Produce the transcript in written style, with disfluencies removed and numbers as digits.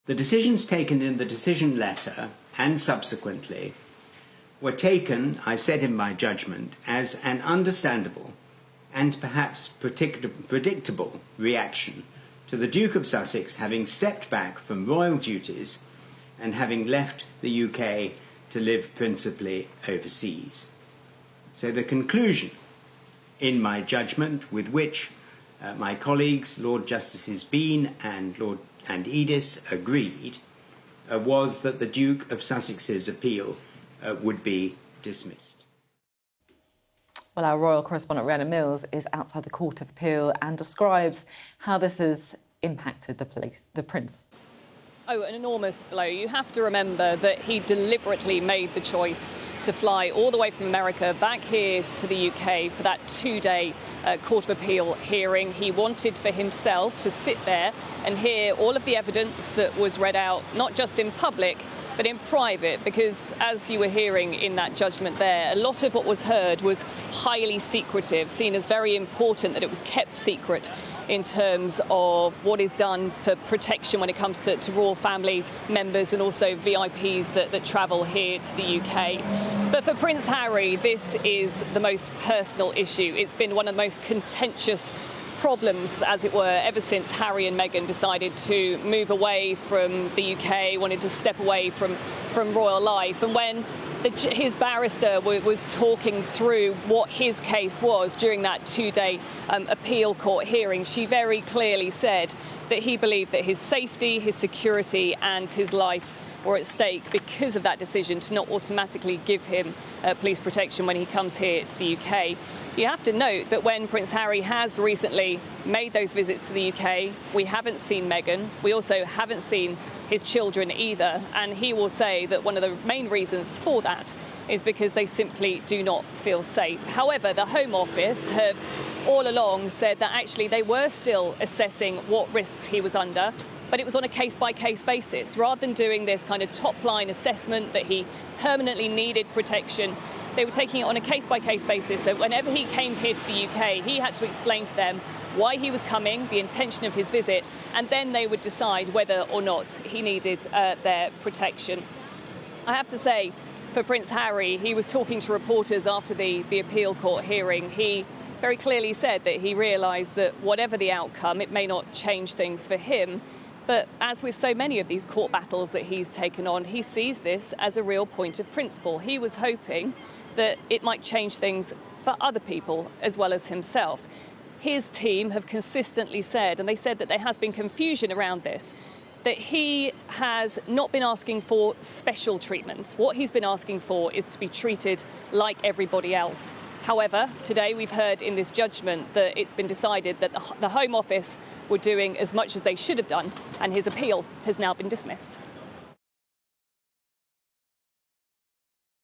The decisions taken in the decision letter and subsequently were taken, I said in my judgment, as an understandable and perhaps predictable reaction to the Duke of Sussex having stepped back from royal duties and having left the UK to live principally overseas. So the conclusion, in my judgment, with which my colleagues, Lord Justices Bean and Edis, agreed, was that the Duke of Sussex's appeal would be dismissed. Well, our royal correspondent Rhiannon Mills is outside the Court of Appeal and describes how this has impacted the Prince. Oh, an enormous blow. You have to remember that he deliberately made the choice to fly all the way from America back here to the UK for that two-day Court of Appeal hearing. He wanted for himself to sit there and hear all of the evidence that was read out, not just in public, but in private, because as you were hearing in that judgment there, a lot of what was heard was highly secretive, seen as very important that it was kept secret in terms of what is done for protection when it comes to royal family members and also VIPs that travel here to the UK. But for Prince Harry, this is the most personal issue. It's been one of the most contentious problems, as it were, ever since Harry and Meghan decided to move away from the UK, wanted to step away from royal life. And when his barrister was talking through what his case was during that two-day appeal court hearing, she very clearly said that he believed that his safety, his security and his life were at stake because of that decision to not automatically give him police protection when he comes here to the UK. You have to note that when Prince Harry has recently made those visits to the UK, we haven't seen Meghan. We also haven't seen his children either. And he will say that one of the main reasons for that is because they simply do not feel safe. However, the Home Office have all along said that actually they were still assessing what risks he was under, but it was on a case-by-case basis. Rather than doing this kind of top-line assessment that he permanently needed protection, they were taking it on a case-by-case basis. So whenever he came here to the UK, he had to explain to them why he was coming, the intention of his visit, and then they would decide whether or not he needed their protection. I have to say, for Prince Harry, he was talking to reporters after the appeal court hearing. He very clearly said that he realised that whatever the outcome, it may not change things for him. But as with so many of these court battles that he's taken on, he sees this as a real point of principle. He was hoping that it might change things for other people as well as himself. His team have consistently said, and they said that there has been confusion around this, that he has not been asking for special treatment. What he's been asking for is to be treated like everybody else. However, today we've heard in this judgment that it's been decided that the Home Office were doing as much as they should have done, and his appeal has now been dismissed.